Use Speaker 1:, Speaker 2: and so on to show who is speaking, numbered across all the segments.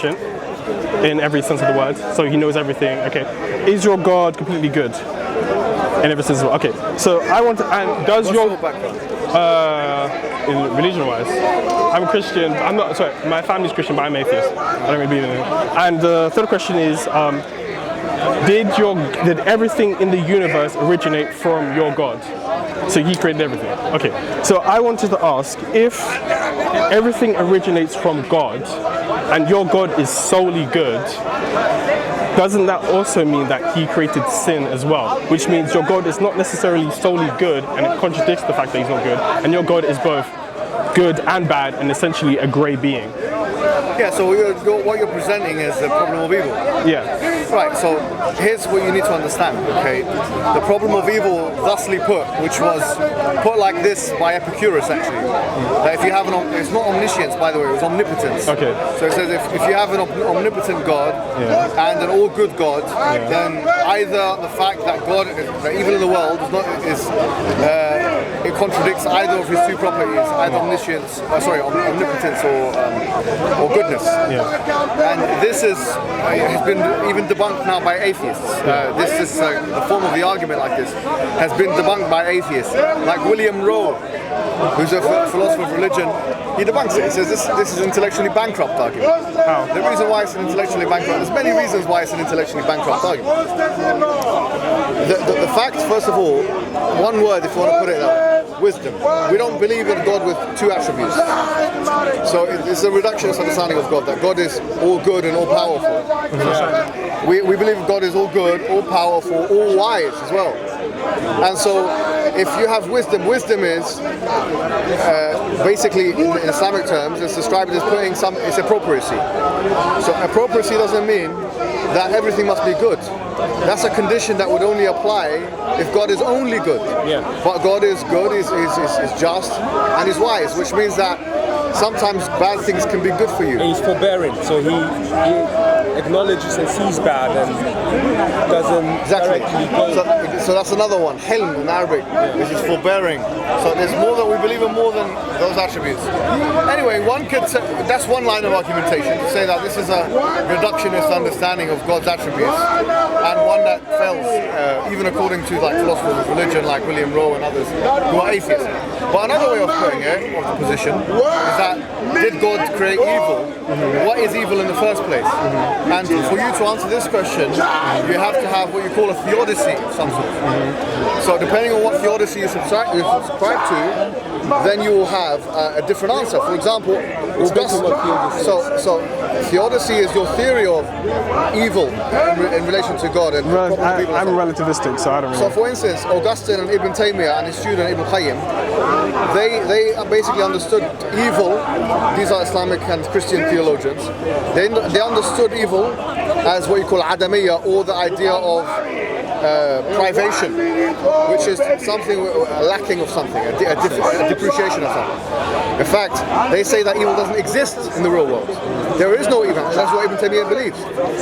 Speaker 1: in every sense of the word, so he knows everything. Okay, is your God completely good in every sense of the word? Okay, so I want to, and does
Speaker 2: What's
Speaker 1: your
Speaker 2: background?
Speaker 1: In religion-wise, I'm a Christian. I'm not, sorry, my family's Christian, but I'm atheist. I don't really believe in it. And the third question is, did everything in the universe originate from your God? So he created everything. Okay, so I wanted to ask, if everything originates from God and your God is solely good, doesn't that also mean that he created sin as well? Which means your God is not necessarily solely good, and it contradicts the fact that he's not good, and your God is both good and bad and essentially a grey being.
Speaker 2: Yeah, so what you're presenting is the problem of evil.
Speaker 1: Yeah.
Speaker 2: Right, so here's what you need to understand, okay? The problem of evil, thusly put, which was put like this by Epicurus actually, that if you have it's not omniscience by the way, it's omnipotence.
Speaker 1: Okay.
Speaker 2: So it says if you have an omnipotent God and an all good God, then either the fact that that evil in the world it contradicts either of his two properties, either omniscience, omnipotence or goodness. Yeah. And this has been even debunked now by atheists. The form of the argument like this has been debunked by atheists. Like William Rowe, who's a philosopher of religion, he debunks it. He says this is intellectually bankrupt argument.
Speaker 1: How?
Speaker 2: The reason why it's an intellectually bankrupt, there's many reasons why it's an intellectually bankrupt argument. The fact, first of all, one word if you want to put it out, wisdom. We don't believe in God with two attributes. So it's a reductionist understanding of God, that God is all good and all powerful. We believe God is all good, all powerful, all wise as well. And so if you have wisdom is basically in Islamic terms, it's described as it's appropriacy. So appropriacy doesn't mean that everything must be good. That's a condition that would only apply if God is only good. Yeah. But God is good, is just, and is wise, which means that sometimes bad things can be good for you.
Speaker 3: And he's forbearing, so he acknowledges and sees bad and doesn't directly go.
Speaker 2: So that's another one, hilm in Arabic, which is forbearing. So there's more that we believe in more than those attributes. Anyway, one could say, that's one line of argumentation, to say that this is a reductionist understanding of God's attributes, and one that fails, even according to like philosophers of religion like William Rowe and others who are atheists. But another way of putting it, of the position, is that did God create evil? What is evil in the first place? And for you to answer this question, you have to have what you call a theodicy of some sort. So depending on what theodicy you subscribe to, then you will have a different answer. For example, so theodicy is your theory of evil in relation to God. And
Speaker 1: I'm relativistic, so I don't really.
Speaker 2: So for instance, Augustine and Ibn Taymiyyah and his student Ibn Qayyim, they basically understood evil. These are Islamic and Christian theologians. They understood evil as what you call adamiyya, or the idea of privation, which is something, a lacking of something, a depreciation of something. In fact, they say that evil doesn't exist in the real world. There is no evil. That's what Ibn Taymiyyah believes.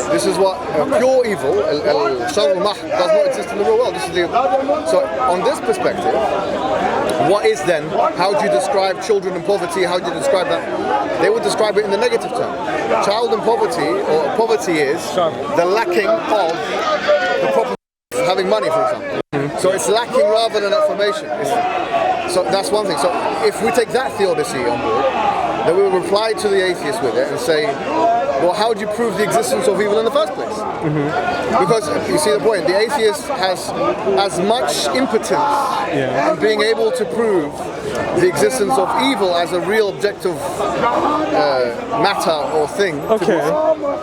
Speaker 2: This is what pure evil, al-shar al-mahd, does not exist in the real world. So on this perspective, what is then, how do you describe children in poverty, how do you describe that? They would describe it in the negative term. Child in poverty, or poverty is the lacking of the proper having money, for example. So it's lacking rather than affirmation. So that's one thing. So if we take that theodicy on board, then we will reply to the atheist with it and say, well, how do you prove the existence of evil in the first place? Because you see the point, the atheist has as much impotence in being able to prove the existence of evil as a real objective matter or thing.
Speaker 1: Okay,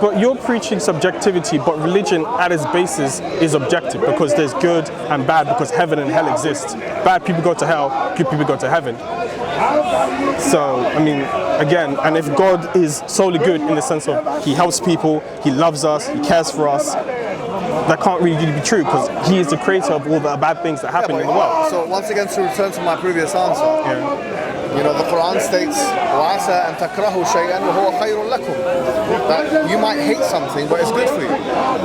Speaker 1: but you're preaching subjectivity, but religion at its basis is objective, because there's good and bad, because heaven and hell exist. Bad people go to hell, good people go to heaven. So, I mean, again, and if God is solely good in the sense of he helps people, he loves us, he cares for us, that can't really be true, because he is the creator of all the bad things that happen in the world.
Speaker 2: So once again, to return to my previous answer, you know, the Quran states, وَعَسَىٰ أَن تَكْرَهُوا شَيْئًا وَهُوَ خَيْرٌ لَكُمْ, that you might hate something, but it's good for you.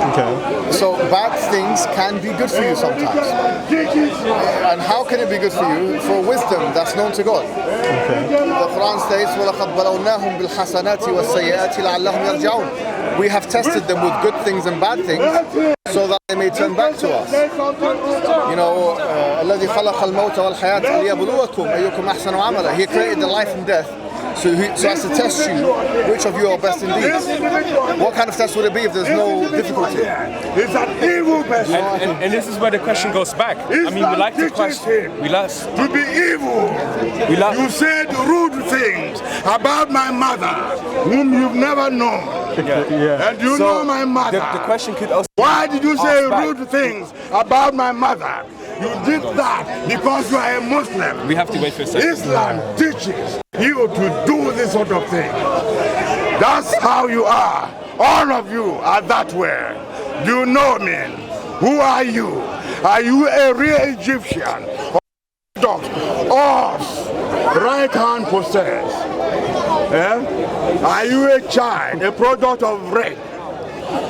Speaker 1: Okay.
Speaker 2: So bad things can be good for you sometimes. And how can it be good for you? For wisdom that's known to God. The Quran states, وَلَقَدْ بَلَوْنَاهُمْ بِالْحَسَنَاتِ وَالسَّيِّئَاتِ لَعَلَّهُمْ يَرْجِعُونَ. We have tested them with good things and bad things so that they may turn back to us. You know, الَّذِي خَلَقَ الْمَوْتَ وَالْحَيَاةَ لِيَبْلُوَكُمْ أَيُّكُمْ أَحْسَنُ عَمَلًا. He created the life and death so as to test you which of you are best in deeds. What kind of test would it be if there's no difficulty?
Speaker 4: He's an evil person.
Speaker 3: And this is where the question goes back. I mean, we like to question. We like
Speaker 4: to be evil. You said rude things about my mother, whom you've never known. And you know my mother.
Speaker 3: The question could also.
Speaker 4: Why did you say rude things about my mother? You did that because you are a Muslim.
Speaker 3: We have to wait for a second.
Speaker 4: Islam teaches you to do this sort of thing. That's how you are. All of you are that way. Do you know me? Who are you? Are you a real Egyptian? Or right hand possessed? Are you a child, a product of rape?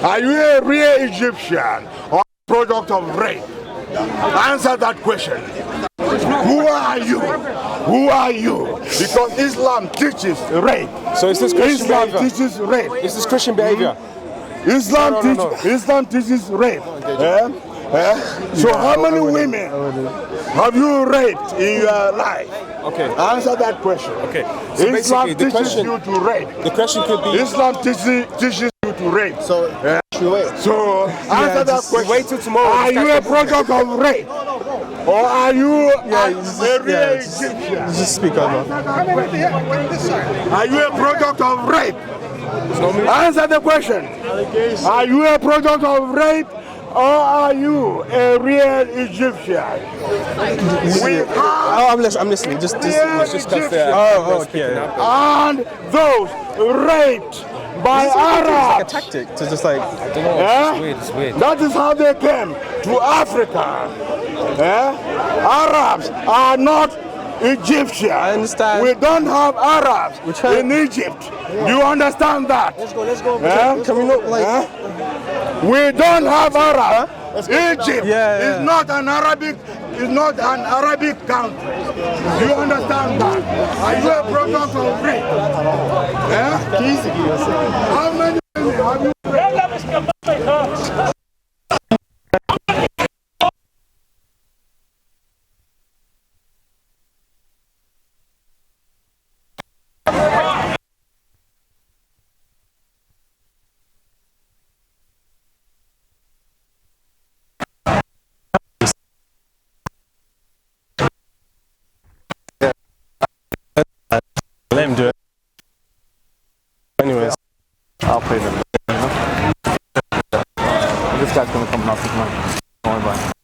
Speaker 4: Are you a real Egyptian or a product of rape? Answer that question. Who are you? Who are you? Because Islam teaches rape.
Speaker 3: So is this Christian
Speaker 4: Islam
Speaker 3: behavior?
Speaker 4: teaches rape.
Speaker 3: Is this Christian behavior?
Speaker 4: Islam teaches rape. So how many women have you raped in your life?
Speaker 3: Okay.
Speaker 4: Answer that question.
Speaker 3: Okay. So
Speaker 4: Islam
Speaker 3: basically,
Speaker 4: teaches you to rape.
Speaker 3: The question could be.
Speaker 4: Islam teaches you to rape.
Speaker 2: So
Speaker 4: answer that question.
Speaker 3: Wait till tomorrow.
Speaker 4: Are you a product of rape? Or are you a real Egyptian?
Speaker 1: Just speak over.
Speaker 4: Are you a product of rape? Answer the question. Are you a product of rape? Or are you a real Egyptian?
Speaker 1: I'm listening. Just okay.
Speaker 4: And those raped by Arabs.
Speaker 1: It's like a tactic to just like.
Speaker 3: I don't know. It's weird.
Speaker 4: That is how they came to Africa. Arabs are not Egyptian.
Speaker 1: I understand.
Speaker 4: We don't have Arabs in Egypt. Do you understand that?
Speaker 1: Let's go. Can we not like?
Speaker 4: We don't have Arabs. Egypt is not an Arabic. Is not an Arabic country. Do you understand that? Are you a product of rape? How many have you raped?
Speaker 1: Let him do it. Anyways,
Speaker 5: I'll pay them. This guy's gonna come and I'll take mine. Don't worry about it.